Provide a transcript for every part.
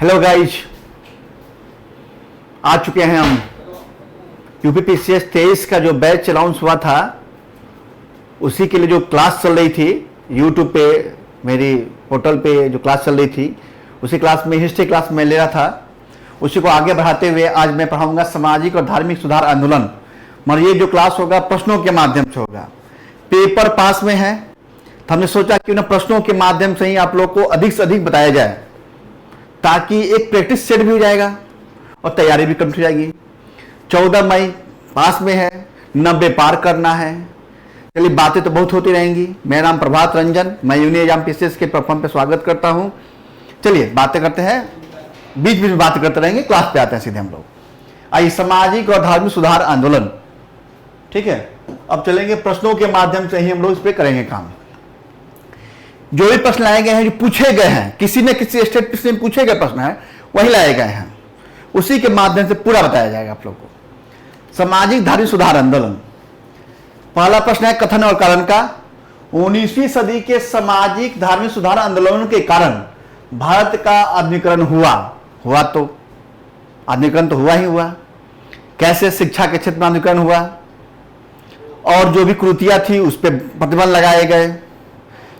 Hello guys, आ चुके हैं हम। यूपीपीसीएस 23 का जो बैच अनाउंस हुआ था उसी के लिए जो क्लास चल रही थी यूट्यूब पे, मेरी पोर्टल पे जो क्लास चल रही थी, उसी क्लास में हिस्ट्री क्लास में ले रहा था। उसी को आगे बढ़ाते हुए आज मैं पढ़ाऊंगा सामाजिक और धार्मिक सुधार आंदोलन। मगर ये जो क्लास होगा प्रश्नों के माध्यम से होगा। पेपर पास में है तो हमने सोचा कि उन्हें प्रश्नों के माध्यम से ही आप लोग को अधिक से अधिक बताया जाए, ताकि एक प्रैक्टिस सेट भी हो जाएगा और तैयारी भी कंप्लीट हो जाएगी। 14 मई पास में है, 90 पार करना है। चलिए, बातें तो बहुत होती रहेंगी। मेरा नाम प्रभात रंजन, मैं यूनियन एग्जाम पीसीएस के प्लेटफॉर्म पे स्वागत करता हूं। चलिए बातें करते हैं, बीच बीच में बातें करते रहेंगे। क्लास पे आते हैं सीधे हम लोग। आइए, सामाजिक और धार्मिक सुधार आंदोलन, ठीक है। अब चलेंगे प्रश्नों के माध्यम से ही हम लोग इस पे करेंगे काम। जो भी प्रश्न लाए गए हैं, जो पूछे गए हैं, किसी न किसी स्टेट से पूछे गए प्रश्न है वही लाए गए हैं, उसी के माध्यम से पूरा बताया जाएगा आप लोग को। सामाजिक धार्मिक सुधार आंदोलन, पहला प्रश्न है कथन और कारण का। 19वीं सदी के सामाजिक धार्मिक सुधार आंदोलन के कारण भारत का आधुनिकीकरण हुआ तो आधुनिकीकरण तो हुआ ही हुआ। कैसे? शिक्षा के क्षेत्र में आधुनिकीकरण हुआ और जो भी कुरीतियां थी उस पर प्रतिबंध लगाए गए।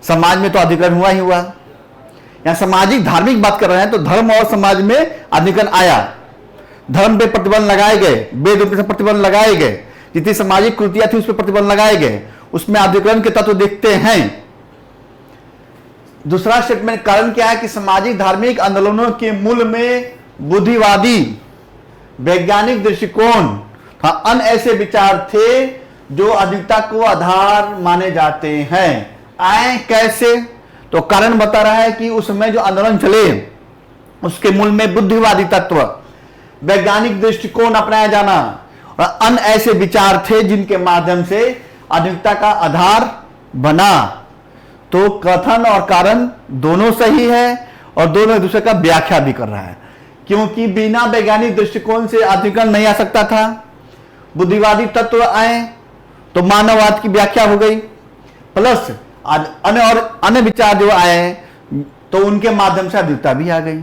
समाज में तो आधुनिकीकरण हुआ ही हुआ। यहां सामाजिक धार्मिक बात कर रहे हैं तो धर्म और समाज में आधुनिकीकरण आया। धर्म पे प्रतिबंध लगाए गए, वेद पे प्रतिबंध लगाए गए, जितनी सामाजिक कुरीतियां थी उस पर प्रतिबंध लगाए गए, उसमें आधुनिकीकरण के तत्व देखते हैं। दूसरा स्टेटमेंट कारण क्या है कि सामाजिक धार्मिक आंदोलनों के मूल में बुद्धिवादी वैज्ञानिक दृष्टिकोण, अन्य ऐसे विचार थे जो आधुनिकता को आधार माने जाते हैं। आए कैसे? तो कारण बता रहा है कि उस समय जो आंदोलन चले उसके मूल में बुद्धिवादी तत्व, वैज्ञानिक दृष्टिकोण अपनाया जाना और अन्य ऐसे विचार थे जिनके माध्यम से आधुनिकता का आधार बना। तो कथन और कारण दोनों सही है और दोनों एक दूसरे का व्याख्या भी कर रहा है, क्योंकि बिना वैज्ञानिक दृष्टिकोण से आधुनिकीकरण नहीं आ सकता था। बुद्धिवादी तत्व आए तो मानववाद की व्याख्या हो गई, प्लस अन्य विचार जो आए तो उनके माध्यम से आधुनिकता भी आ गई।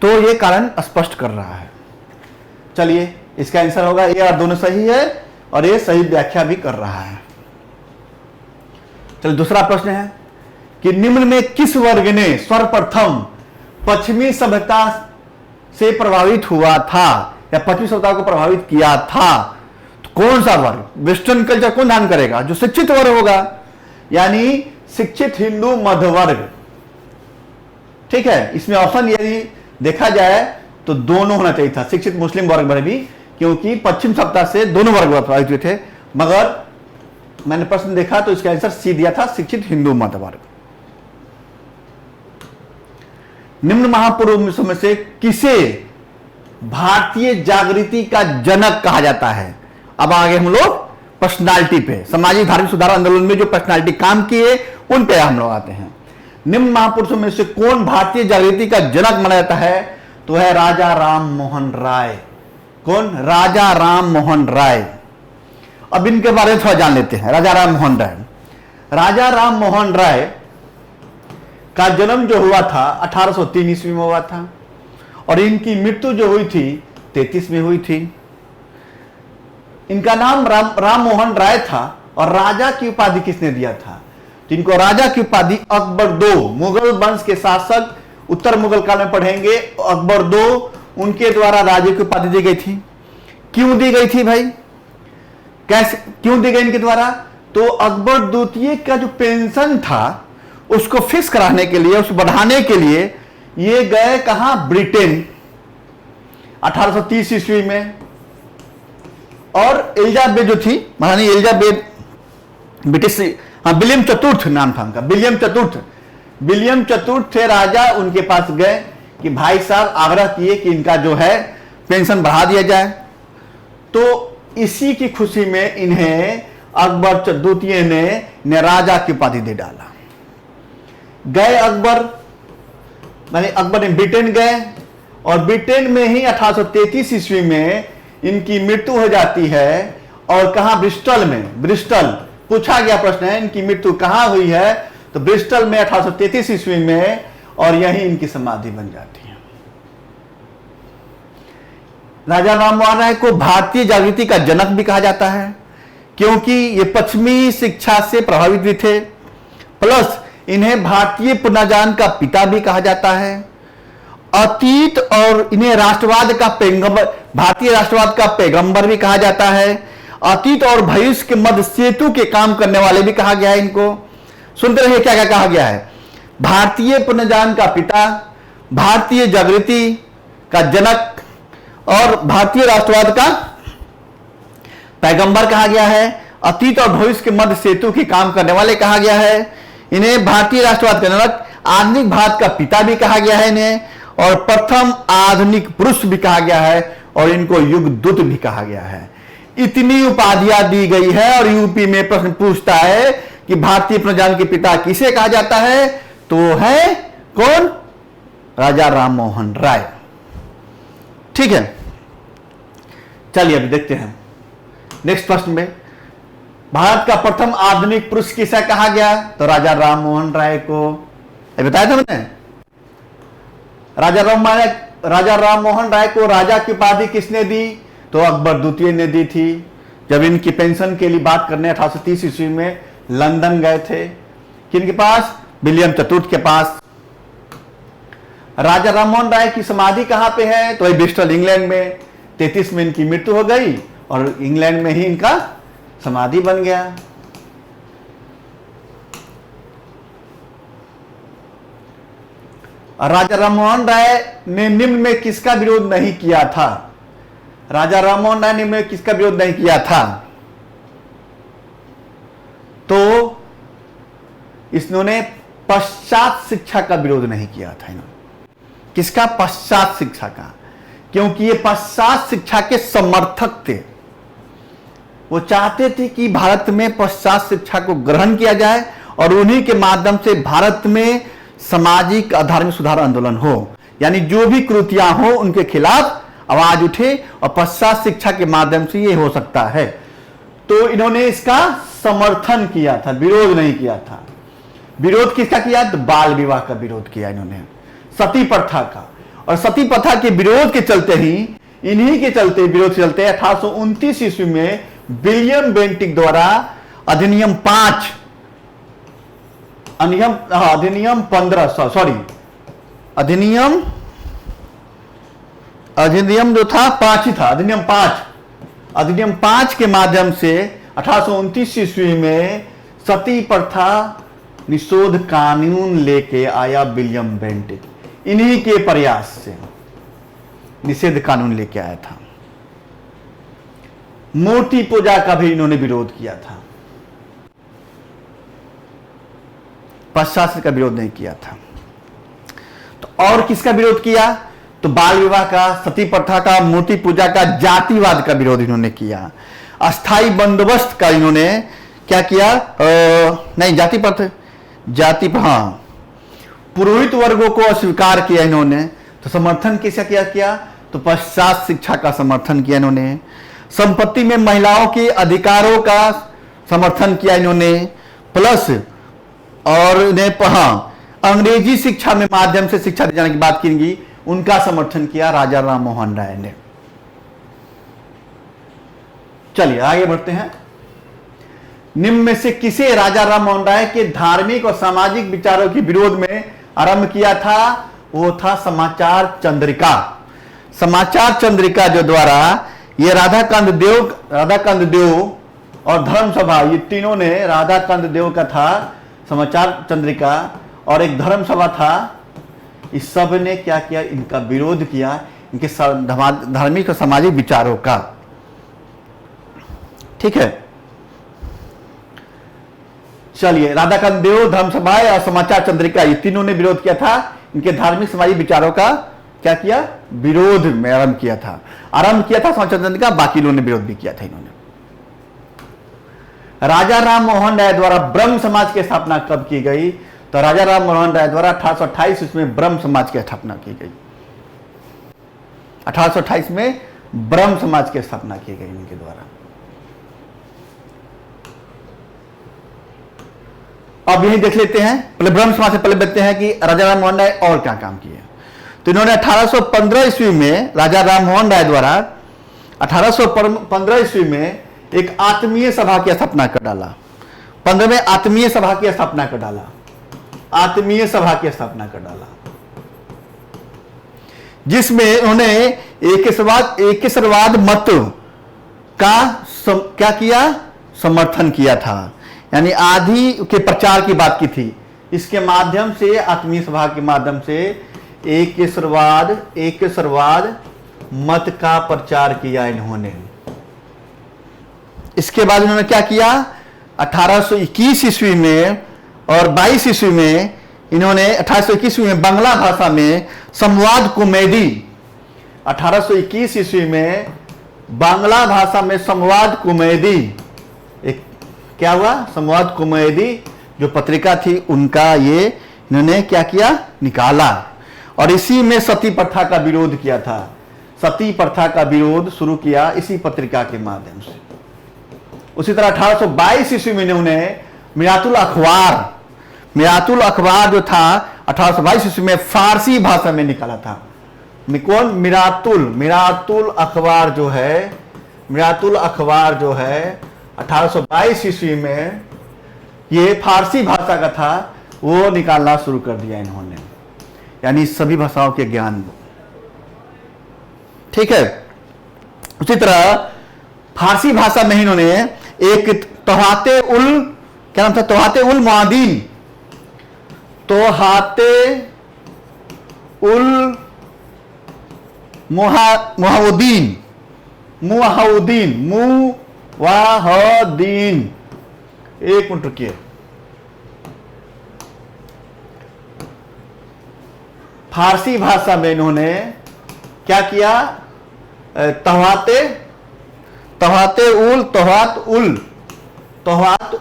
तो ये कारण स्पष्ट कर रहा है। चलिए, इसका आंसर होगा ये, और दोनों सही है और ये सही व्याख्या भी कर रहा है। चलिए, दूसरा प्रश्न है कि निम्न में किस वर्ग ने सर्वप्रथम पश्चिमी सभ्यता से प्रभावित हुआ था या पश्चिमी सभ्यता को प्रभावित किया था? तो कौन सा वर्ग? वेस्टर्न कल्चर कौन ध्यान करेगा? जो शिक्षित वर्ग होगा, यानी शिक्षित हिंदू मध्य वर्ग, ठीक है। इसमें ऑप्शन यदि देखा जाए तो दोनों होना चाहिए था, शिक्षित मुस्लिम वर्ग में भी, क्योंकि पश्चिम सभ्यता से दोनों वर्ग प्रभावित हुए थे। मगर मैंने प्रश्न देखा तो इसका आंसर सी दिया था, शिक्षित हिंदू मध्य वर्ग। निम्न महापुरुषों में से किसे भारतीय जागृति का जनक कहा जाता है? अब आगे हम लोग पर्सनालिटी पे, सामाजिक धार्मिक सुधार आंदोलन में जो पर्सनालिटी काम किए उन पे हम लोग आते हैं। निम्न महापुरुषों में से कौन भारतीय जागृति का जनक माना जाता है? तो है राजा राम मोहन राय। कौन? राजा राम मोहन राय। अब इनके बारे में थोड़ा जान लेते हैं। राजा राम मोहन राय, राजा राम मोहन राय का जन्म जो हुआ था 1803 ईस्वी में हुआ था और इनकी मृत्यु जो हुई थी 33 में हुई थी। इनका नाम राम मोहन राय था और राजा की उपाधि किसने दिया था? तो इनको राजा की उपाधि अकबर II, मुगल वंश के शासक, उत्तर मुगल काल में पढ़ेंगे, अकबर II उनके द्वारा राजा की उपाधि दी गई थी। क्यों दी गई थी भाई? कैसे, क्यों दी गई इनके द्वारा? तो अकबर द्वितीय का जो पेंशन था उसको फिक्स कराने के लिए, उसको बढ़ाने के लिए ये गए कहां? ब्रिटेन 1830 ईस्वी में। और एलिजाबेथ जो थी, महारानी एलिजाबेथ, ब्रिटिश, विलियम चतुर्थ नाम था उनका, विलियम चतुर्थ थे राजा, उनके पास गए कि भाई साहब आग्रह किए कि इनका जो है पेंशन बढ़ा दिया जाए। तो इसी की खुशी में इन्हें अकबर द्वितीय ने राजा की उपाधि दे डाला। गए अकबर ने ब्रिटेन गए और ब्रिटेन में ही 1833 ईस्वी में इनकी मृत्यु हो जाती है। और कहां? ब्रिस्टल में। ब्रिस्टल पूछा गया प्रश्न है, इनकी मृत्यु कहां हुई है? तो ब्रिस्टल में 1833 ईस्वी में, और यही इनकी समाधि बन जाती है। राजा राम मोहन राय को भारतीय जागृति का जनक भी कहा जाता है, क्योंकि ये पश्चिमी शिक्षा से प्रभावित भी थे, प्लस इन्हें भारतीय पुनर्जागरण का पिता भी कहा जाता है। अतीत और इन्हें राष्ट्रवाद का पैगंबर, भारतीय राष्ट्रवाद का पैगंबर भी कहा जाता है। अतीत और भविष्य के मध्य सेतु के काम करने वाले भी कहा गया है इनको। सुनते रहिए क्या क्या कहा गया है। भारतीय पुनर्जागरण का पिता, भारतीय जागृति का जनक और भारतीय राष्ट्रवाद का पैगंबर कहा गया है। अतीत और भविष्य के मध्य सेतु के काम करने वाले कहा गया है। इन्हें भारतीय राष्ट्रवाद का जनक, आधुनिक भारत का पिता भी कहा गया है इन्हें, और प्रथम आधुनिक पुरुष भी कहा गया है, और इनको युग दूत भी कहा गया है। इतनी उपाधियां दी गई है, और यूपी में प्रश्न पूछता है कि भारतीय पुनर्जागरण के पिता किसे कहा जाता है, तो है कौन? राजा राम मोहन राय। ठीक है, चलिए अभी देखते हैं नेक्स्ट प्रश्न में। भारत का प्रथम आधुनिक पुरुष किसे कहा गया, तो राजा राम मोहन राय को। बताया था मैंने, राजा राम मोहन राय को राजा की उपाधि किसने दी, तो अकबर द्वितीय ने दी थी, जब इनकी पेंशन के लिए बात करने 1830 ईस्वी में लंदन गए थे। किनके पास? विलियम चतुर्थ के पास। राजा राम मोहन राय की समाधि कहां पे है, तो ब्रिस्टल इंग्लैंड में। 33 में इनकी मृत्यु हो गई और इंग्लैंड में ही इनका समाधि बन गया। राजा राम मोहन राय ने निम्न में किसका विरोध नहीं किया था? राजा राम मोहन राय ने निम्न में किसका विरोध नहीं किया था, तो इन्होंने पश्चात शिक्षा का विरोध नहीं किया था। इन्होंने किसका? पश्चात शिक्षा का, क्योंकि ये पश्चात शिक्षा के समर्थक थे। वो चाहते थे कि भारत में पश्चात शिक्षा को ग्रहण किया जाए और उन्हीं के माध्यम से भारत में सामाजिक धार्मिक सुधार आंदोलन हो, यानी जो भी कृतियां हो उनके खिलाफ आवाज उठे, और पश्चात शिक्षा के माध्यम से ये हो सकता है। तो इन्होंने इसका समर्थन किया था, विरोध नहीं किया था। विरोध किसका किया? तो बाल विवाह का विरोध किया इन्होंने, सती प्रथा का। और सती प्रथा के विरोध के चलते ही, इन्हीं के चलते, विरोध के चलते 1829 ईस्वी में विलियम बेंटिक द्वारा अधिनियम 5, अधिनियम 15, सॉरी, अधिनियम जो था 5 ही था, अधिनियम 5 के माध्यम से 1829 ईस्वी में सती प्रथा निषोध कानून लेके आया विलियम बेंटिक। इन्हीं के प्रयास से निषेध कानून लेके आया था। मूर्ति पूजा का भी इन्होंने विरोध किया था, पश्चात का विरोध नहीं किया था। तो और किसका विरोध किया? तो बाल विवाह का, सती प्रथा का, मूर्ति पूजा का, जातिवाद का विरोध इन्होंने किया। अस्थाई बंदोबस्त का इन्होंने क्या किया? नहीं, हाँ, पुरोहित वर्गों को अस्वीकार किया इन्होंने। तो समर्थन किसका किया? तो पश्चात शिक्षा का समर्थन किया इन्होंने। संपत्ति में महिलाओं के अधिकारों का समर्थन किया इन्होंने, प्लस और इन्हें अंग्रेजी शिक्षा में माध्यम से शिक्षा दिए जाने की बात की, उनका समर्थन किया राजा राम मोहन राय ने। चलिए आगे बढ़ते हैं। निम्न में से किसे राजा राम मोहन राय के धार्मिक और सामाजिक विचारों के विरोध में आरंभ किया था? वो था समाचार चंद्रिका। समाचार चंद्रिका जो द्वारा ये राधाकांत देव और धर्म सभा, ये तीनों ने, राधाकांत देव का था समाचार चंद्रिका और एक धर्म सभा था, इस सब ने क्या किया? इनका विरोध किया, इनके धार्मिक और सामाजिक विचारों का। ठीक है, चलिए, राधाकांत देव, धर्म सभा और समाचार चंद्रिका, ये तीनों ने विरोध किया था। इनके धार्मिक सामाजिक विचारों का क्या किया? विरोध में आरंभ किया था समाचार चंद्रिका, बाकी लोगों ने विरोध भी किया था इन्होंने। राजा राम मोहन राय द्वारा ब्रह्म समाज की स्थापना कब की गई? तो राजा राम मोहन राय द्वारा 1828 इसमें ब्रह्म समाज की स्थापना की गई। 1828 में ब्रह्म समाज की स्थापना की गई इनके द्वारा। अब यही देख लेते हैं, पहले ब्रह्म समाज से पहले देखते हैं कि राजा राम मोहन राय और क्या काम किए। तो इन्होंने 1815 ईस्वी में राजा राममोहन राय द्वारा 1815 ईस्वी में एक आत्मीय सभा की स्थापना कर डाला। 15 में आत्मीय सभा की स्थापना कर डाला, आत्मीय सभा की स्थापना कर डाला, जिसमें उन्होंने एकेश्वरवाद मत का क्या किया, समर्थन किया था, यानी आदि के प्रचार की बात की थी। इसके माध्यम से, आत्मीय सभा के माध्यम से एकेश्वरवाद मत का प्रचार किया इन्होंने। इसके बाद इन्होंने क्या किया, 1821 ईस्वी में और 22 ईस्वी में इन्होंने 1821 ईस्वी में बांग्ला भाषा में संवाद कॉमेडी, 1821 ईस्वी में बांग्ला भाषा में संवाद कॉमेडी, एक क्या हुआ, संवाद कॉमेडी जो पत्रिका थी उनका ये इन्होंने क्या किया, निकाला। और इसी में सती प्रथा का विरोध किया था, सती प्रथा का विरोध शुरू किया इसी पत्रिका के माध्यम से। उसी तरह 1822 ईस्वी में इन्होंने मिरातुल अखबार जो था 1822 ईस्वी में फारसी भाषा में निकाला था। कौन, मिरातुल अखबार जो है, मिरातुल अखबार जो है 1822 ईस्वी में ये फारसी भाषा का था, वो निकालना शुरू कर दिया इन्होंने, यानी सभी भाषाओं के ज्ञान। ठीक है। उसी तरह फारसी भाषा में इन्होंने एक तोहाते उल, क्या नाम था, तोहाते उल मुआदीन, तोहाते उल मुहाउद्दीन, एक मिनट रुकिए, फारसी भाषा में इन्होंने क्या किया, तोहात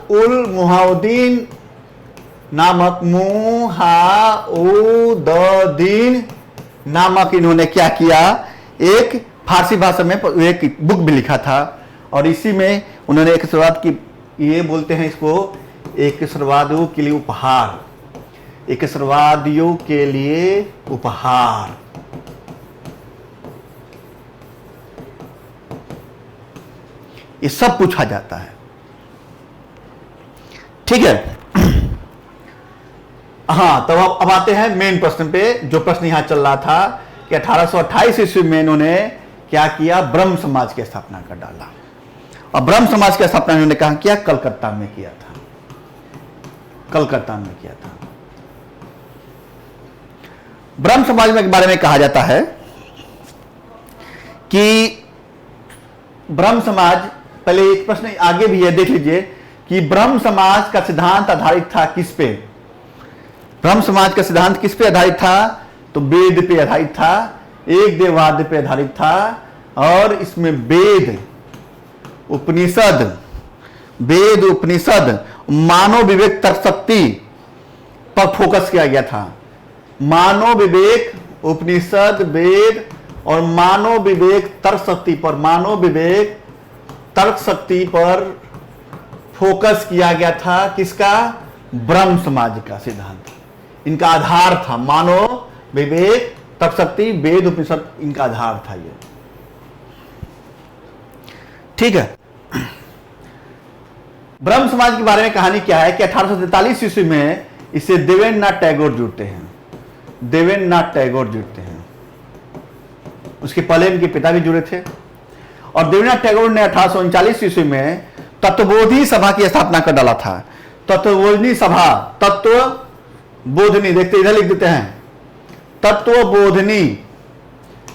उल मुहाउद्दीन नामक, मुहाउद्दीन नामक इन्होंने क्या किया, एक फारसी भाषा में एक बुक भी लिखा था। और इसी में उन्होंने एकेश्वरवाद की, ये बोलते हैं इसको एकेश्वरवादियों के लिए उपहार, एकेश्वरवादियों के लिए उपहार, ये सब पूछा जाता है। ठीक है। हाँ, तो अब आते हैं मेन प्रश्न पे, जो प्रश्न यहां चल रहा था कि 1828 ईस्वी में इन्होंने क्या किया, ब्रह्म समाज की स्थापना कर डाला। और ब्रह्म समाज की स्थापना इन्होंने कहा किया, कलकत्ता में किया था, कलकत्ता में किया था। ब्रह्म समाज में के बारे में कहा जाता है कि ब्रह्म समाज, पहले एक प्रश्न आगे भी है, देख लीजिए कि ब्रह्म समाज का सिद्धांत आधारित था किस पे, ब्रह्म समाज का सिद्धांत किस पे आधारित था, तो वेद पे आधारित था, एक देववाद पे आधारित था। और इसमें वेद उपनिषद मानव विवेक तर्क शक्ति पर फोकस किया गया था। मानव विवेक, उपनिषद, वेद और मानव विवेक तर्क शक्ति पर, मानव विवेक तर्क शक्ति पर फोकस किया गया था। किसका, ब्रह्म समाज का सिद्धांत, इनका आधार था। मानव विवेक तर्क शक्ति, वेद, उपनिषद, इनका आधार था ये। ठीक है। ब्रह्म समाज के बारे में कहानी क्या है कि 1843 ईस्वी में इसे देवेंद्रनाथ टैगोर जुड़ते हैं, देवेंद्रनाथ टैगोर जुड़ते हैं। उसके पहले इनके पिता भी जुड़े थे। और देवेंद्रनाथ टैगोर ने 1839 ईस्वी में तत्वबोधि सभा की स्थापना कर डाला था। तत्वबोधि सभा, तत्वबोधनी, देखते इधर लिख देते हैं, तत्वबोधनी,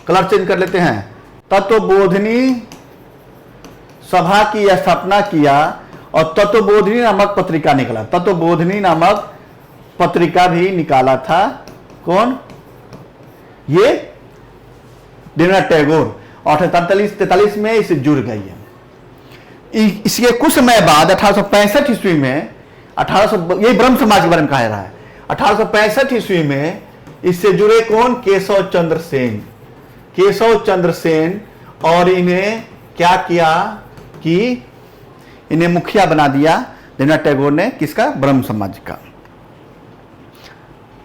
कलर चेंज कर लेते हैं, तत्वबोधनी सभा की स्थापना किया। और तत्वबोधनी नामक पत्रिका निकला, तत्वबोधनी नामक पत्रिका भी निकाला था। कौन, ये देवेंद्रनाथ टैगोर। और 43 में इसे जुड़ गई है। इसके कुछ समय बाद 1865 ईस्वी में, 1800, ये ब्रह्म समाज के बारे में कहा रहा है, 1865 ईस्वी में इससे जुड़े कौन, केशव चंद्र सेन, केशव चंद्र सेन। और इन्हें क्या किया कि इन्हें मुखिया बना दिया देवेंद्रनाथ टैगोर ने, किसका, ब्रह्म समाज का।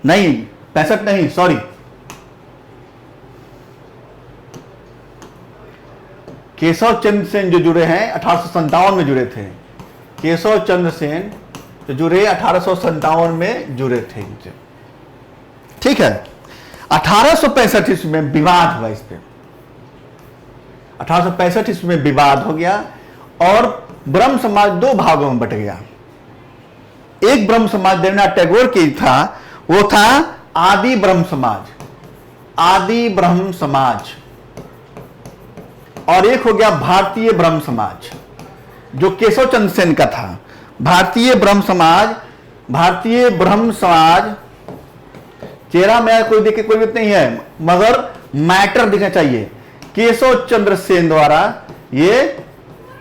नहीं 65 नहीं, सॉरी केशव चंद्र सेन जो जुड़े हैं 1857 में जुड़े थे। केशव चंद्र सेन जो जुड़े 1857 में जुड़े थे इनसे। ठीक है। 1865 ईस्वी में विवाद हुआ इस पे। 1865 ईस्वी में विवाद हो गया और ब्रह्म समाज दो भागों में बट गया। एक ब्रह्म समाज देवेंद्रनाथ टैगोर की था, वो था आदि ब्रह्म समाज, आदि ब्रह्म समाज, और एक हो गया भारतीय ब्रह्म समाज जो केशव चंद्र सेन का था। भारतीय ब्रह्म समाज, भारतीय ब्रह्म समाज, चेहरा मेरा कोई देखे कोई बात नहीं है, मगर मैटर दिखना चाहिए। केशव चंद्र सेन द्वारा ये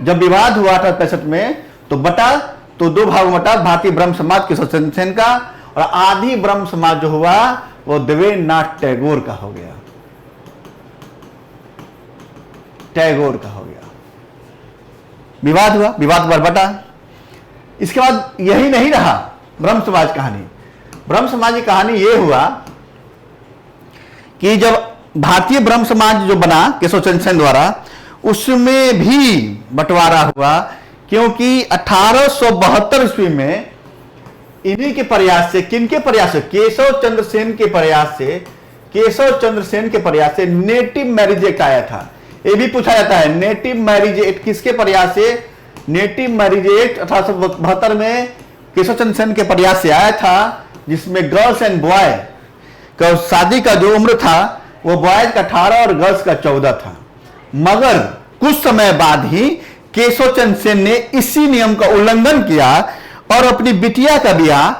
जब विवाद हुआ था 65 में तो बटा, तो दो भाग बटा, भारतीय ब्रह्म समाज केशव चंद्र सेन का, और आदि ब्रह्म समाज जो हुआ वो देवेंद्रनाथ टैगोर का हो गया, टैगोर का हो गया। विवाद हुआ, विवाद पर बटा। इसके बाद यही नहीं रहा ब्रह्म समाज कहानी। ब्रह्म समाज की कहानी यह हुआ कि जब भारतीय ब्रह्म समाज जो बना केशव चंद्र सेन द्वारा, उसमें भी बंटवारा हुआ, क्योंकि 1872 ईस्वी में इन्हीं के प्रयास से, किनके प्रयास से, केशव चंद्र सेन के प्रयास से, केशव चंद्र सेन के प्रयास से नेटिव मैरिज एक्ट आया था। यह भी पूछा जाता है नेटिव मैरिज एक्ट किसके प्रयास से? नेटिव मैरिज एक्ट 1872 में केशव चंद्र सेन के प्रयास से आया था, जिसमें गर्ल्स एंड बॉय का शादी का जो उम्र था वो बॉयज का 18 और गर्ल्स का 14 था। मगर कुछ समय बाद ही केशव चंद्र सेन ने इसी नियम का उल्लंघन किया और अपनी बिटिया का ब्याह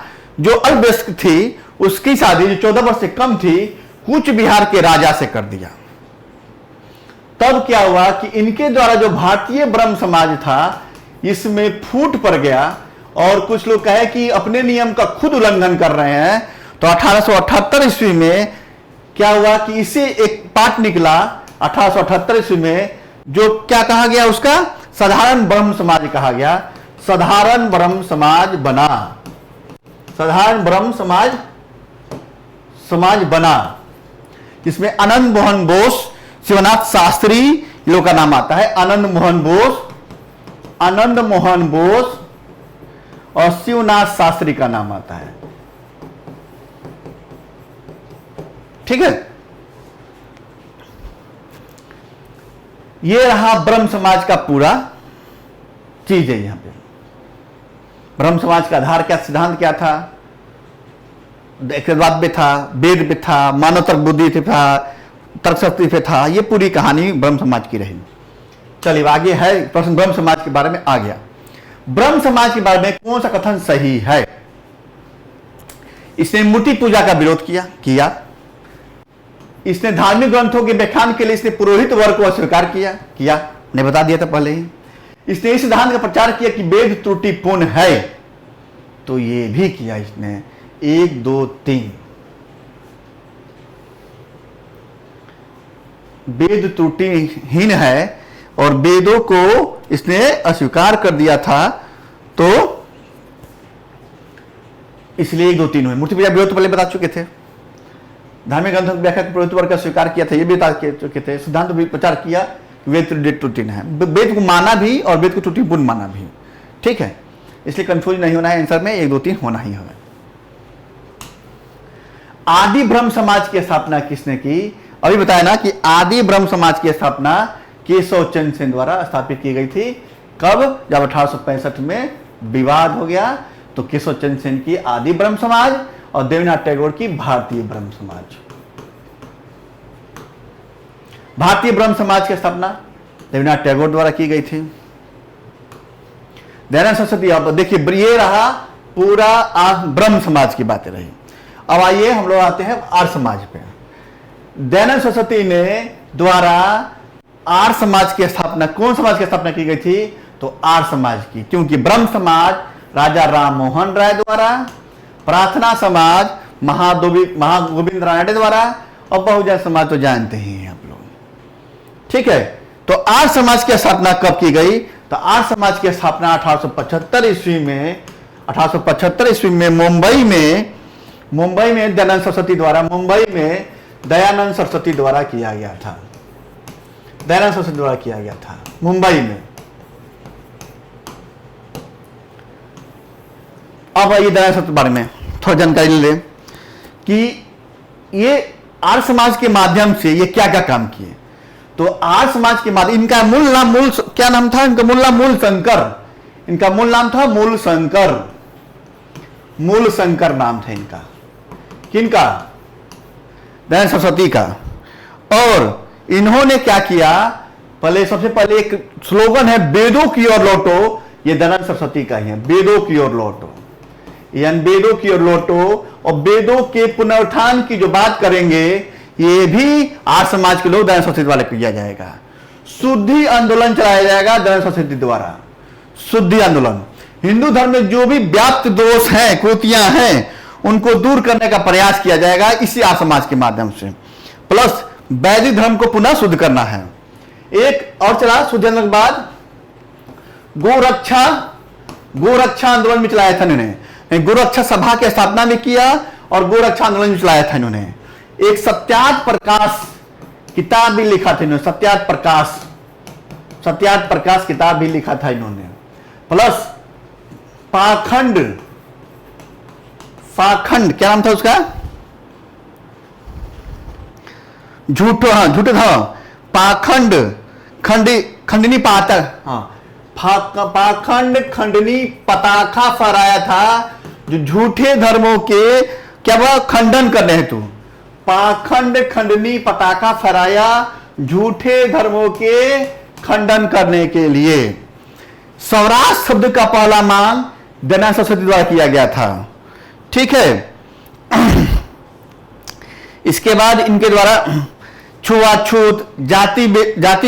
जो अल्पवयस्क थी उसकी शादी जो 14 वर्ष से कम थी कूच बिहार के राजा से कर दिया। तब क्या हुआ कि इनके द्वारा जो भारतीय ब्रह्म समाज था इसमें फूट पड़ गया और कुछ लोग कहे कि अपने नियम का खुद उल्लंघन कर रहे हैं। तो 1878 ईस्वी में क्या हुआ कि इसे एक पाठ निकला 1878 ईस्वी में, जो क्या कहा गया, उसका साधारण ब्रह्म समाज कहा गया। साधारण ब्रह्म समाज बना, साधारण ब्रह्म समाज बना, जिसमें आनंद मोहन बोस, शिवनाथ शास्त्री लोग का नाम आता है। आनंद मोहन बोस और शिवनाथ शास्त्री का नाम आता है। ठीक है। ये रहा ब्रह्म समाज का पूरा चीज है। यहां पे ब्रह्म समाज का आधार क्या, सिद्धांत क्या था? एकवाद पे था, वेद पे था, मानव तर्क बुद्धि पे था, तर्कशक्ति पे था। ये पूरी कहानी ब्रह्म समाज की रही। चलिए आगे है प्रश्न, ब्रह्म समाज के बारे में आ गया। ब्रह्म समाज के बारे में कौन सा कथन सही है? इसने मूर्ति पूजा का विरोध किया। इसने धार्मिक ग्रंथों के व्याख्यान के लिए इसने पुरोहित वर्ग को अस्वीकार किया, ने बता दिया था पहले ही। इसने इस सिद्धांत का प्रचार किया कि वेद त्रुटिपूर्ण है, तो ये भी किया इसने। 1 2 3 वेद त्रुटिहीन है और वेदों को इसने अस्वीकार कर दिया था, तो इसलिए 1 2 3 हुए। मूर्ति पूजा विरोध तो पहले बता चुके थे। धार्मिक ग्रंथों की व्याख्या पुरोहित वर्ग का स्वीकार किया था, ये भी बता चुके थे। सिद्धांत भी प्रचार किया कि वेद त्रुटिहीन है, वेद को माना भी और वेद को त्रुटिपूर्ण माना भी। ठीक है, इसलिए कंफ्यूज नहीं होना है, आंसर में 1 2 3 होना ही है। आदि ब्रह्म समाज की स्थापना किसने की? अभी बताया ना कि आदि ब्रह्म समाज की स्थापना केशव चंद्र सेन द्वारा स्थापित की गई थी। कब? जब 1865 में विवाद हो गया तो केशव चंद्र सेन की आदि ब्रह्म समाज और देवेंद्रनाथ टैगोर की भारतीय ब्रह्म समाज। भारतीय ब्रह्म समाज की स्थापना देवेंद्रनाथ टैगोर द्वारा की गई थी। दयानंद सरस्वती, आप देखिए ये रहा पूरा ब्रह्म समाज की बातें रही। अब आइए हम लोग आते हैं आर्य समाज पे। दयानंद सरस्वती ने द्वारा आर्य समाज की स्थापना, कौन समाज की स्थापना की गई थी? तो आर्य समाज की, क्योंकि ब्रह्म समाज राजा राम मोहन राय द्वारा, प्रार्थना समाज महागोविंद रानडे द्वारा, और बहुजन समाज तो जानते ही हैं आप लोग। ठीक है, तो आर्य समाज की स्थापना कब की गई? तो आर्य समाज की स्थापना 1875 ईस्वी में, 1875 ईस्वी में मुंबई में दयानंद सरस्वती द्वारा, मुंबई में दयानंद सरस्वती द्वारा किया गया था। दयानंद सरस्वती द्वारा किया गया था मुंबई में। अब आइए दयानंद सरस्वती के बारे में थोड़ा जानकारी ले लें कि ये आर्य समाज के माध्यम से ये क्या क्या काम किए। तो आर्य समाज के माध्यम, इनका मूल नाम क्या नाम था? इनका मूल नाम मूल शंकर। इनका मूल नाम था मूल शंकर। मूल शंकर नाम था इनका। किनका? दयानंद सरस्वती का। और इन्होंने क्या किया? पहले सबसे पहले एक स्लोगन है, वेदों की ओर लौटो। ये दयानंद सरस्वती का ही है, वेदों की ओर लौटो। यानी वेदों की ओर लौटो, और वेदों के पुनरुत्थान की जो बात करेंगे ये भी आर्य समाज के लोग दयानंद सरस्वती द्वारा किया जाएगा। शुद्धि आंदोलन चलाया जाएगा दयानंद सरस्वती द्वारा। शुद्धि आंदोलन, हिंदू धर्म में जो भी व्याप्त दोष हैं, कुरीतियां हैं, उनको दूर करने का प्रयास किया जाएगा इसी आर्य समाज के माध्यम से। प्लस वैदिक धर्म को पुनः शुद्ध करना है। एक और चला शुद्ध आंदोलन के बाद गोरक्षा आंदोलन भी चलाया था इन्होंने। गोरक्षा सभा की स्थापना भी किया और गोरक्षा आंदोलन भी चलाया था इन्होंने। एक सत्यार्थ प्रकाश किताब भी लिखा था इन्होंने। सत्यार्थ प्रकाश किताब भी लिखा था इन्होंने। प्लस पाखंड क्या नाम था उसका? झूठे था। पाखंड खंडनी पातक, पाखंड खंडनी पताखा फहराया था, जो झूठे धर्मों के क्या वह खंडन करने हेतु। पाखंड खंडनी पताका फहराया झूठे धर्मों के खंडन करने के लिए। स्वराज शब्द का पहला मांग दयानंद सरस्वती द्वारा किया गया था। ठीक है। इसके बाद इनके द्वारा छुआछूत, जाति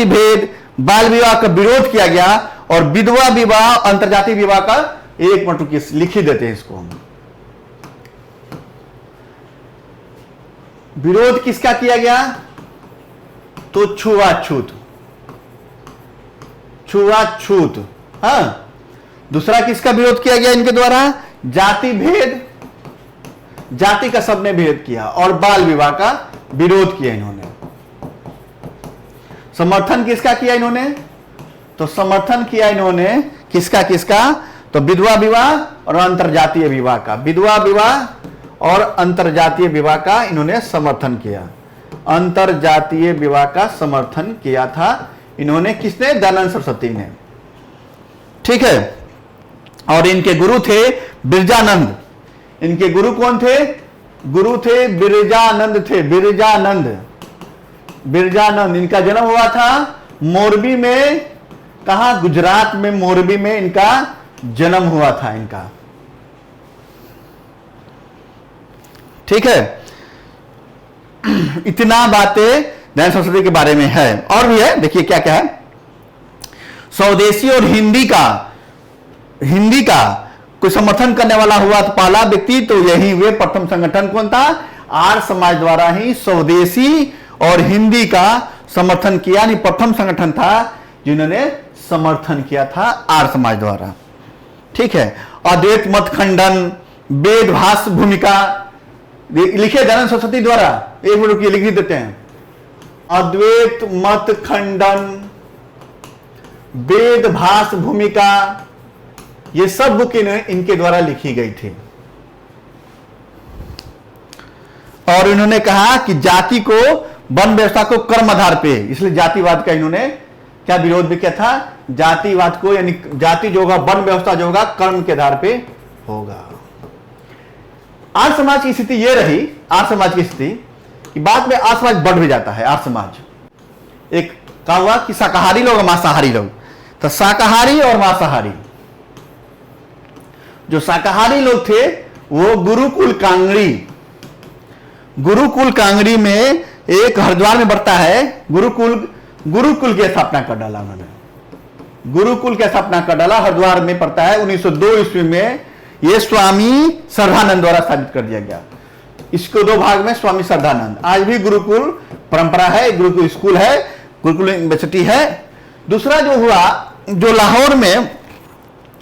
भेद, बाल विवाह का विरोध किया गया और विधवा विवाह, अंतरजातीय विवाह का एक मिनट लिख ही देते हैं इसको हम। विरोध किसका किया गया? तो छुआछूत। हाँ। दूसरा किसका विरोध किया गया इनके द्वारा? जाति भेद, जाति का सबने भेद किया और बाल विवाह का विरोध किया इन्होंने। समर्थन किसका किया इन्होंने? तो समर्थन किया इन्होंने किसका? तो विधवा विवाह और अंतरजातीय विवाह का। विधवा विवाह और अंतरजातीय विवाह का इन्होंने समर्थन किया। अंतरजातीय विवाह का समर्थन किया था इन्होंने। किसने? दयानंद सरस्वती ने। ठीक है। और इनके गुरु थे बिरजानंद। इनके गुरु कौन थे? गुरु थे बिरजानंद थे। बिरजानंद। इनका जन्म हुआ था मोरबी में। कहा? गुजरात में मोरबी में इनका जन्म हुआ था इनका। ठीक है। इतना बातें दयानंद सरस्वती के बारे में है। और भी है, देखिए क्या क्या है। स्वदेशी और हिंदी का कोई समर्थन करने वाला हुआ तो पहला व्यक्ति तो यही हुए। प्रथम संगठन कौन था? आर्य समाज द्वारा ही स्वदेशी और हिंदी का समर्थन किया। नहीं, प्रथम संगठन था जिन्होंने समर्थन किया था आर्य समाज द्वारा। ठीक है। अद्वैत मत खंडन, वेद भाष्य भूमिका लिखे दयानंद सरस्वती द्वारा। एक मिनट लिख ही देते हैं। अद्वैत मत खंडन, वेद भाष्य भूमिका, ये सब बुक इनके द्वारा लिखी गई थी। और इन्होंने कहा कि जाति को, वन व्यवस्था को कर्म आधार पे, इसलिए जातिवाद का इन्होंने क्या विरोध भी किया था? जातिवाद को, यानी जाति जो होगा, वन व्यवस्था जो होगा, कर्म के आधार पे होगा। आर्य समाज की स्थिति यह रही, आर्य समाज की स्थिति कि बाद में आर्य समाज बढ़ भी जाता है। आर्य समाज एक कहा हुआ कि शाकाहारी लोग और मांसाहारी लोग। तो शाकाहारी और मांसाहारी, जो शाकाहारी लोग थे वो गुरुकुल कांगड़ी में एक हरिद्वार में बढ़ता है गुरुकुल की स्थापना कर डाला उन्होंने। गुरुकुल की स्थापना कर डाला, हरिद्वार में पड़ता है। 1902 ईस्वी में यह स्वामी श्रद्धानंद द्वारा स्थापित कर दिया गया। इसको दो भाग में स्वामी श्रद्धानंद। आज भी गुरुकुल परंपरा है, गुरुकुल स्कूल है, गुरुकुल यूनिवर्सिटी है। दूसरा जो हुआ, जो लाहौर में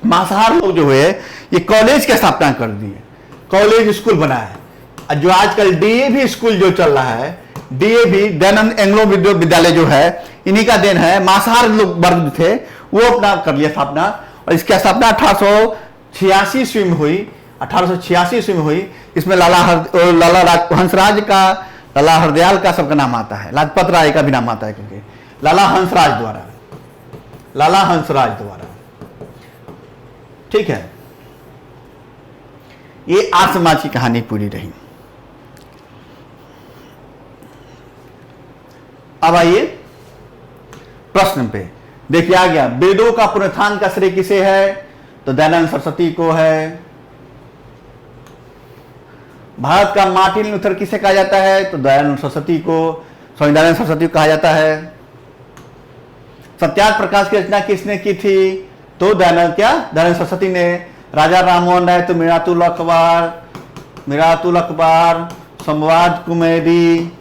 मांसाहार लोग जो हुए, ये कॉलेज की स्थापना कर दी है, कॉलेज स्कूल बना है। जो आजकल डीएवी स्कूल जो चल रहा है, डीएवी दयानंद एंग्लो विद्यालय जो है इन्हीं का देन है। मांसाहार लोग वर्ग थे वो अपना कर लिया स्थापना, और इसकी स्थापना 1886 ईस्वी में हुई। 1886 ईस्वी में हुई। इसमें लाला हंसराज का, लाला हरदयाल का सबका नाम आता है, लाजपत राय का भी नाम आता है, क्योंकि लाला हंसराज द्वारा, लाला हंसराज द्वारा। ठीक है, ये आर्य समाज की कहानी पूरी रही। अब आइए प्रश्न पे। देखिए आ गया, वेदों का पुनरुत्थान का श्रेय किसे है? तो दयानंद सरस्वती को है। भारत का मार्टिन लूथर किसे कहा जाता है? तो दयानंद सरस्वती को, स्वामी दयानंद सरस्वती को कहा जाता है। सत्याग्रह प्रकाश की रचना किसने की थी? तो दयानंद सरस्वती ने। राजा राममोहन राय तो मिरातुल अखबार, संवाद कुमैदी,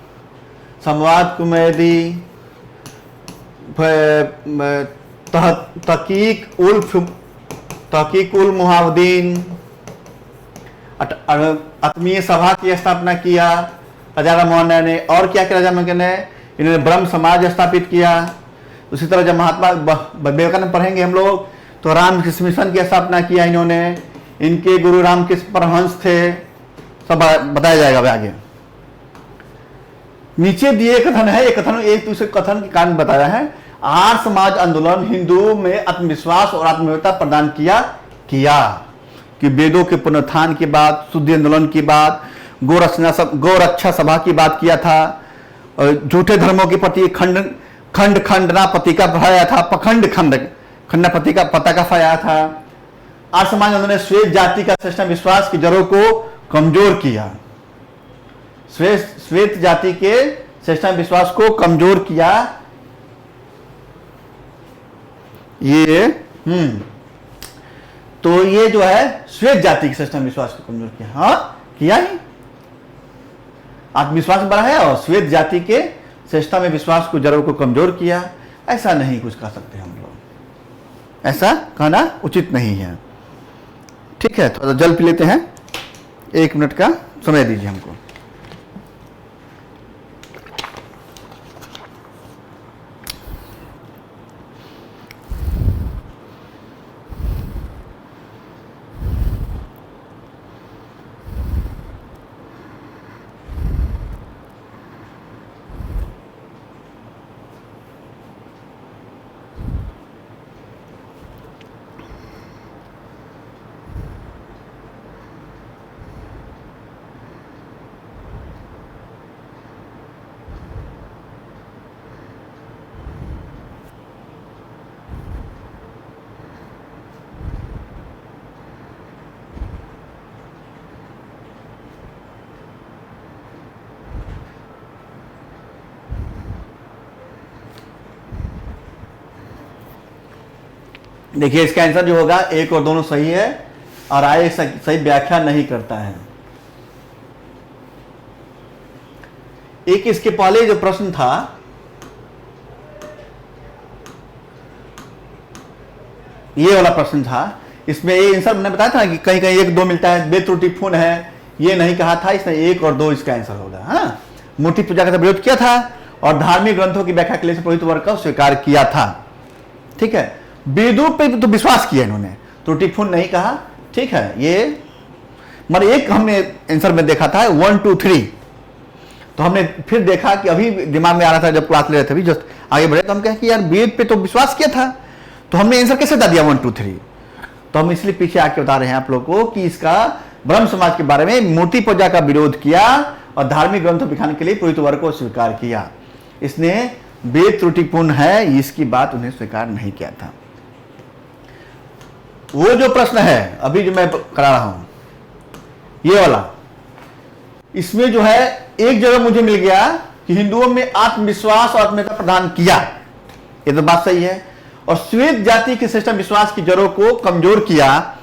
तहकीक उल मुहावदीन, आत्मीय सभा की स्थापना किया राजा राममोहन राय ने। और क्या किया राजा राममोहन ने? इन्होंने ब्रह्म समाज स्थापित किया। उसी तरह जब महात्मा विवेकानंद पढ़ेंगे हम लोग तो रामकृष्ण मिशन की स्थापना किया इन्होंने। इनके गुरु रामकृष्ण परमहंस थे, सब बताया जाएगा आगे। नीचे दिए कथन है, एक कथन एक दूसरे कथन के कारण बताया है। आर्य समाज आंदोलन हिंदुओं में आत्मविश्वास और आत्मनिर्भरता प्रदान किया कि वेदों के पुनरुत्थान के बाद, शुद्धि आंदोलन के बाद, गौरक्षा सभा की बात किया था, और झूठे धर्मों के प्रति खंडना पतिका फैलाया था, खंडना पताका फैलाया था। आर्य समाज आंदोलन ने श्वेत जाति का श्रेष्ठ विश्वास की जड़ों को कमजोर किया, श्वेत जाति के श्रेष्ठ विश्वास को कमजोर किया। ये तो ये जो है श्वेत जाति के श्रेष्ठ विश्वास को कमजोर किया। हाँ किया ही, आत्मविश्वास बढ़ाया और श्वेत जाति के श्रेष्ठता में विश्वास को जड़ों को कमजोर किया। ऐसा नहीं कुछ कह सकते हम लोग, ऐसा कहना उचित नहीं है। ठीक है, थोड़ा जल पी लेते हैं, 1 मिनट का समय दीजिए हमको। देखिए इसका आंसर जो होगा 1 और 2 सही है, और आए सही व्याख्या नहीं करता है। एक इसके पहले जो प्रश्न था, ये वाला प्रश्न था, इसमें ये आंसर मैंने बताया था कि कहीं कहीं 1 2 मिलता है, वेद त्रुटिपूर्ण है, ये नहीं कहा था। इसमें 1 और 2 इसका आंसर होगा। हाँ, मूर्ति पूजा का विरोध किया था और धार्मिक ग्रंथों की व्याख्या के लिए पुरोहित वर्ग का स्वीकार किया था। ठीक है, वेदों पे तो विश्वास किया इन्होंने, त्रुटिपूर्ण नहीं कहा। ठीक है, ये मतलब एक हमने आंसर में देखा था 1 2 3, तो हमने फिर देखा कि अभी दिमाग में आ रहा था जब क्लास ले रहे थे, अभी जस्ट आगे बढ़े तो हम कहें कि यार वेद पे तो विश्वास किया था, तो हमने आंसर कैसे बता दिया 1 2 3। तो हम इसलिए पीछे आके बता रहे हैं आप लोग को कि इसका ब्रह्म समाज के बारे में मूर्ति पूजा का विरोध किया और धार्मिक ग्रंथों दिखाने के लिए पुरोहित वर्ग को स्वीकार किया। इसने वेद त्रुटिपूर्ण है इसकी बात उन्हें स्वीकार नहीं किया था। वो जो प्रश्न है अभी जो मैं करा रहा हूं, ये वाला, इसमें जो है एक जगह मुझे मिल गया कि हिंदुओं में आत्मविश्वास और आत्मीयता प्रदान किया, ये तो बात सही है, और श्वेत जाति के श्रेष्ठ विश्वास की जड़ों को कमजोर किया।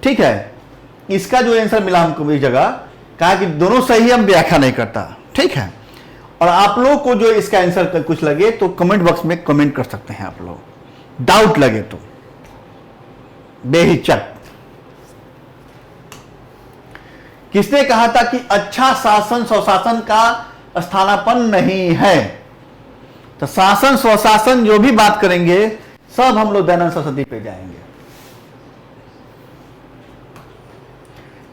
ठीक है, इसका जो आंसर मिला हमको इस जगह, कहा कि दोनों सही, हम व्याख्या नहीं करता। ठीक है, और आप लोग को जो इसका आंसर कुछ लगे तो कमेंट बॉक्स में कमेंट कर सकते हैं आप लोग, डाउट लगे तो बेहिचक। किसने कहा था कि अच्छा शासन स्वशासन का स्थानापन्न नहीं है। तो शासन स्वशासन जो भी बात करेंगे सब हम लोग दयानंद सरस्वती पे जाएंगे।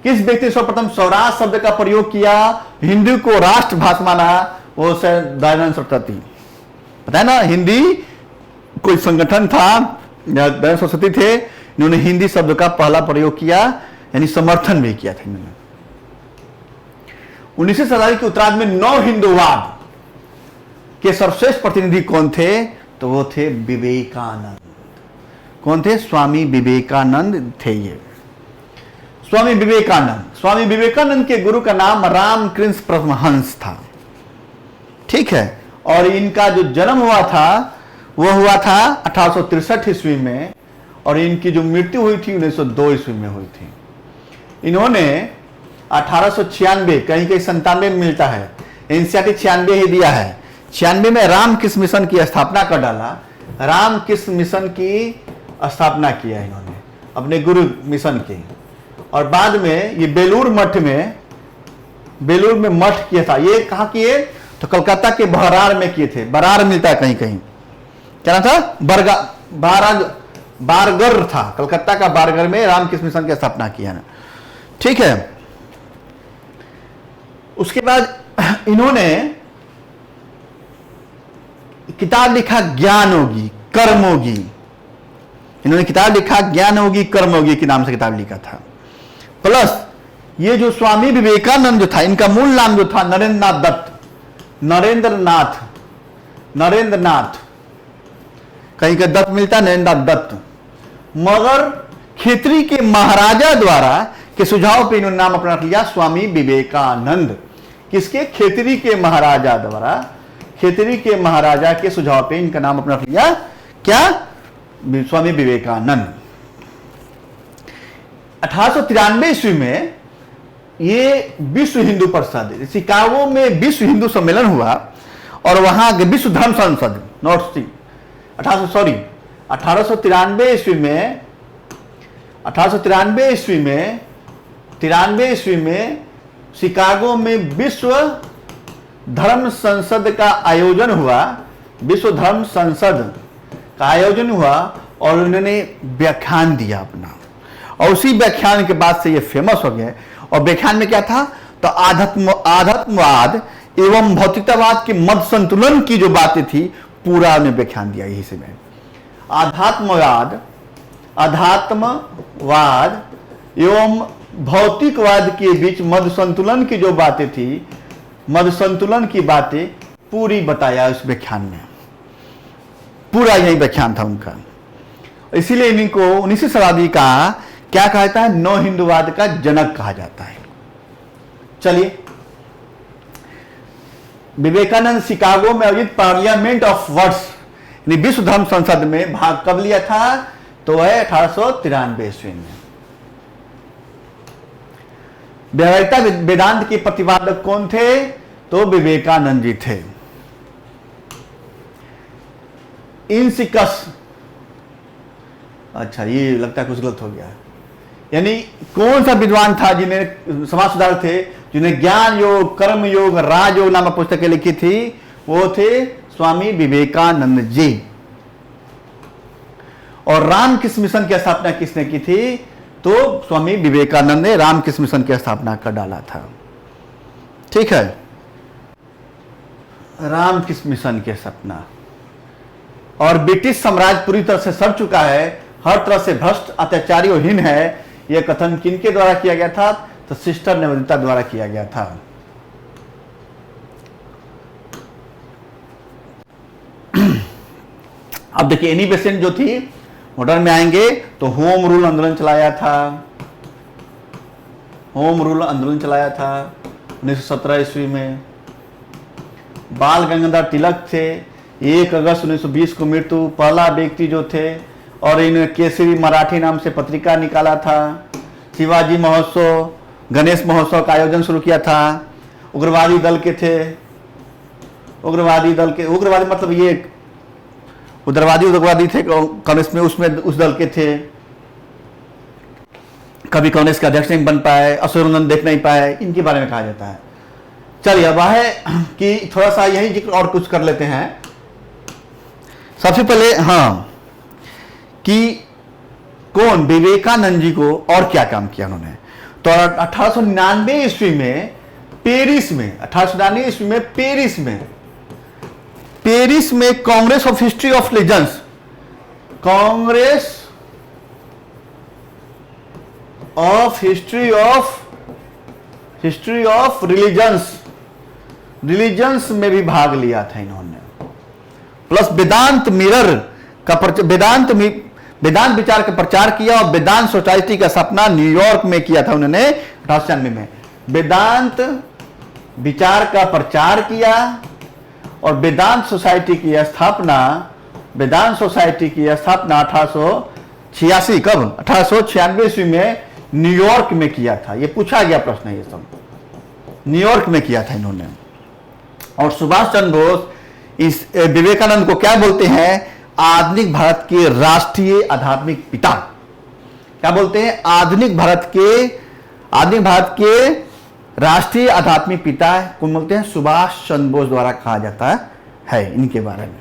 किस व्यक्ति ने सर्वप्रथम स्वराज शब्द का प्रयोग किया, हिंदी को राष्ट्र भाषा माना, वो से दयानंद सरस्वती। पता है ना, हिंदी कोई संगठन था, दयानंद सरस्वती थे, इन्होंने हिंदी शब्द का पहला प्रयोग किया, यानी समर्थन भी किया था इन्होंने। 19वीं शताब्दी के उत्तरार्ध में नव हिंदूवाद के सर्वश्रेष्ठ प्रतिनिधि कौन थे? तो वो थे विवेकानंद। कौन थे? स्वामी विवेकानंद थे ये। स्वामी विवेकानंद के गुरु का नाम रामकृष्ण परमहंस था। ठीक है। और इनका जो जन्म हुआ था वो हुआ था 1863 ईस्वी में, और इनकी जो मृत्यु हुई थी 1902 ईस्वी में हुई थी। इन्होंने 1896, कहीं कहीं 97 में मिलता है, एनसीईआरटी 96 ही दिया है, 96 में रामकृष्ण मिशन की स्थापना कर डाला। रामकृष्ण मिशन की स्थापना किया इन्होंने अपने गुरु मिशन की। और बाद में ये बेलूर में मठ किया था। ये कहाँ किए? तो कलकत्ता के बरार में किए थे। बरार मिलता है कहीं कहीं, क्या नाम था? बारगर था, कलकत्ता का बारगर में रामकृष्ण मिशन की स्थापना किया ना। ठीक है। उसके बाद इन्होंने किताब लिखा ज्ञान योगी कर्म योगी। इन्होंने किताब लिखा ज्ञान योगी कर्म योगी के नाम से किताब लिखा था। प्लस ये जो स्वामी विवेकानंद जो था, इनका मूल नाम जो था नरेंद्रनाथ, कहीं का दत्त मिलता है, नरेंद्रनाथ दत्त, मगर खेतरी के महाराजा द्वारा के सुझाव पे इन्होंने नाम अपना लिया स्वामी विवेकानंद। किसके? खेतरी के महाराजा द्वारा, खेतरी के महाराजा के सुझाव पे इनका नाम अपना लिया क्या? स्वामी विवेकानंद। 1893 ईस्वी में ये विश्व हिंदू परिषद, शिकागो में विश्व हिंदू सम्मेलन हुआ, और वहां विश्व धर्म संसद 1893 ईस्वी में शिकागो में विश्व धर्म संसद का आयोजन हुआ। विश्व धर्म संसद का आयोजन हुआ और उन्होंने व्याख्यान दिया अपना, और उसी व्याख्यान के बाद से ये फेमस हो गए। और व्याख्यान में क्या था? तो आध्यात्मवाद एवं भौतिकतावाद के मध्य संतुलन की जो बातें थी पूरा उन्हें व्याख्यान दिया। यही से में आध्यात्मवाद एवं भौतिकवाद के बीच मध्य संतुलन की जो बातें थी, मध्य संतुलन की बातें पूरी बताया उस व्याख्यान में। पूरा यही व्याख्यान था उनका। इसीलिए इनको 19वीं शताब्दी का क्या कहता है? नव हिंदूवाद का जनक कहा जाता है। चलिए, विवेकानंद शिकागो में आयोजित पार्लियामेंट ऑफ वर्ड्स यानी विश्व धर्म संसद में भाग कब लिया था? तो है 1893 ईस्वी में। व्यावहारिकता वेदांत के प्रतिपादक कौन थे? तो विवेकानंद जी थे। इनसिकस, अच्छा ये लगता है कुछ गलत हो गया, यानी कौन सा विद्वान था जिन्हें समाज सुधार थे, जिन्हें ज्ञान योग कर्म योग राजयोग नामक पुस्तकें लिखी थी? वो थे स्वामी विवेकानंद जी। और रामकृष्ण मिशन की स्थापना किसने की थी? तो स्वामी विवेकानंद ने रामकृष्ण मिशन की स्थापना कर डाला था। ठीक है, रामकृष्ण मिशन की स्थापना। और ब्रिटिश साम्राज्य पूरी तरह से सड़ चुका है, हर तरह से भ्रष्ट अत्याचारी और हीन है, यह कथन किनके द्वारा किया गया था? तो सिस्टर निवेदिता द्वारा किया गया था। अब देखिए, एनी बेसेंट जो थी, मॉडर्न में आएंगे तो होम रूल आंदोलन चलाया था। होम रूल आंदोलन चलाया था 1917 ईस्वी में। बाल गंगाधर तिलक थे, 1 अगस्त 1920 को मृत्यु। पहला व्यक्ति जो थे, और इन केसरी मराठी नाम से पत्रिका निकाला था। शिवाजी महोत्सव, गणेश महोत्सव का आयोजन शुरू किया था। उग्रवादी दल के थे, उग्रवादी मतलब ये उग्रवादी थे कांग्रेस में, उसमें उस दल के थे। कभी कांग्रेस के अध्यक्ष नहीं बन पाए, असुरनंद देख नहीं पाए, इनके बारे में कहा जाता है। चलिए अब है कि थोड़ा सा यही जिक्र और कुछ कर लेते हैं। सबसे पहले कि कौन विवेकानंद जी को और क्या काम किया उन्होंने। तो 1899 ईस्वी में पेरिस में 1899 ईस्वी में पेरिस में Congress of history of religions, Congress of history of religions में भी भाग लिया था इन्होंने। प्लस वेदांत मिरर का वेदांत विचार का प्रचार किया और वेदांत सोसाइटी का स्थापना न्यूयॉर्क में किया था उन्होंने 1896 में। वेदांत विचार का प्रचार किया और वेदांत सोसाइटी की स्थापना 1886 कब 1896 ईस्वी में न्यूयॉर्क में किया था। यह पूछा गया प्रश्न है, ये सब न्यूयॉर्क में किया था इन्होंने। और सुभाष चंद्र बोस इस विवेकानंद को क्या बोलते हैं? आधुनिक भारत के राष्ट्रीय आध्यात्मिक पिता। क्या बोलते हैं? आधुनिक भारत के राष्ट्रीय आध्यात्मिक पिता कौन बोलते हैं? सुभाष चंद्र बोस द्वारा कहा जाता है इनके बारे में।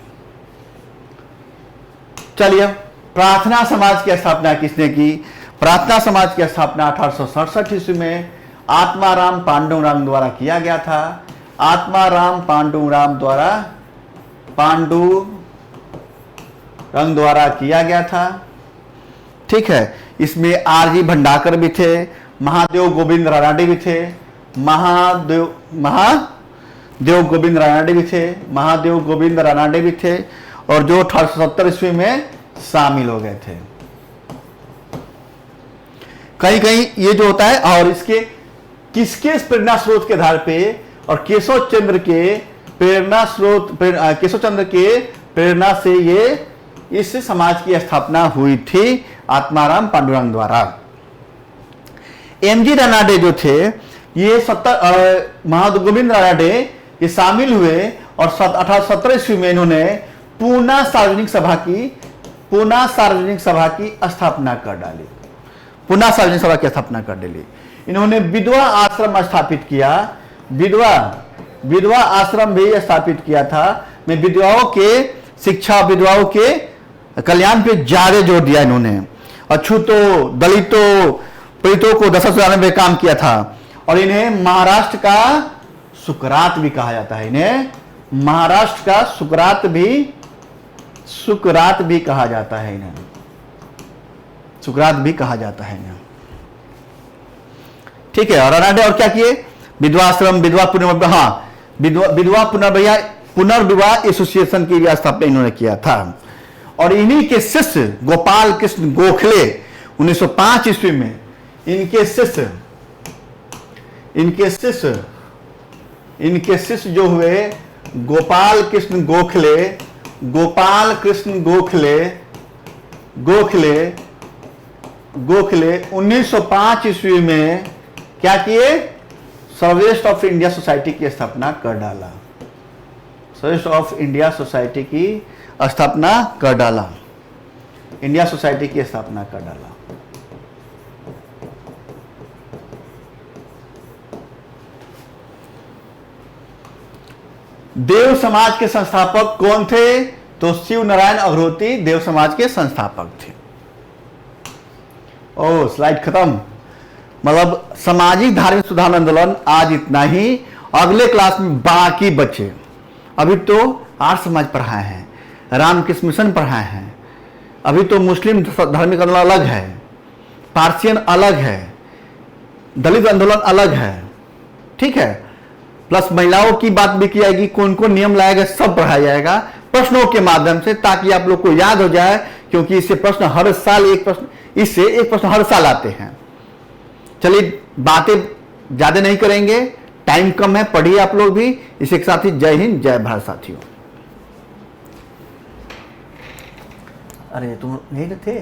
चलिए, प्रार्थना समाज की स्थापना किसने की? प्रार्थना समाज की स्थापना 1867 ईस्वी में आत्माराम पांडुरंग द्वारा किया गया था। आत्माराम पांडुरंग द्वारा किया गया था। ठीक है, इसमें आरजी भंडाकर भी थे, महादेव गोविंद रानडे भी थे, महादेव गोविंद रानडे भी थे और जो 1870 ईस्वी में शामिल हो गए थे। कहीं कहीं ये जो होता है, और इसके किसके प्रेरणा स्रोत के आधार पे और केशव चंद्र के प्रेरणा से ये इस समाज की स्थापना हुई थी आत्माराम पांडुरंग द्वारा। एमजी रानडे जो थे ये महादेव गोविंद रानडे ये शामिल हुए और 1817 ईस्वी में इन्होंने पूना सार्वजनिक सभा की स्थापना कर डाली। पूना सार्वजनिक सभा की स्थापना कर डाली। इन्होंने विधवा आश्रम स्थापित किया, विधवा आश्रम भी स्थापित किया था। मैं विधवाओं के शिक्षा, विधवाओं के कल्याण पे ज्यादा जोर दिया इन्होंने। अछूतों, दलितों, पीड़ितों को दशा सुधारने में काम किया था। और इन्हें महाराष्ट्र का सुकरात भी कहा जाता है। इन्हें महाराष्ट्र का सुकरात भी कहा जाता है। इन्हें सुकरात भी कहा जाता है इन्हें। ठीक है, और रानडे और क्या किए? विधवा आश्रम, विधवा पुनर्विवाह एसोसिएशन की भी स्थापना इन्होंने किया था। और इन्हीं के शिष्य गोपाल कृष्ण गोखले 1905 ईस्वी में इनके शिष्य जो हुए गोपाल कृष्ण गोखले 1905 ईस्वी में क्या किए? सर्वश्रेष्ठ ऑफ इंडिया सोसाइटी की स्थापना कर डाला। सर्वश्रेष्ठ ऑफ इंडिया सोसाइटी की स्थापना कर डाला। इंडिया सोसाइटी की स्थापना कर डाला। देव समाज के संस्थापक कौन थे? तो शिव नारायण अग्रहोती देव समाज के संस्थापक थे। ओ स्लाइड खत्म। मतलब सामाजिक धार्मिक सुधार आंदोलन आज इतना ही। अगले क्लास में बाकी बच्चे, अभी तो आर्य समाज पढ़ाए हैं, रामकृष्ण मिशन पढ़ाए हैं, अभी तो मुस्लिम धार्मिक आंदोलन अलग है, पार्सियन अलग है, दलित आंदोलन अलग है। ठीक है, प्लस महिलाओं की बात भी की जाएगी, कौन कौन नियम लाया गया सब पढ़ाया जाएगा प्रश्नों के माध्यम से, ताकि आप लोग को याद हो जाए। क्योंकि इससे प्रश्न हर साल एक प्रश्न हर साल आते हैं। चलिए, बातें ज्यादा नहीं करेंगे, टाइम कम है, पढ़िए आप लोग भी। इसी के साथ ही जय हिंद, जय भारत साथियों। अरे तुम नहीं थे?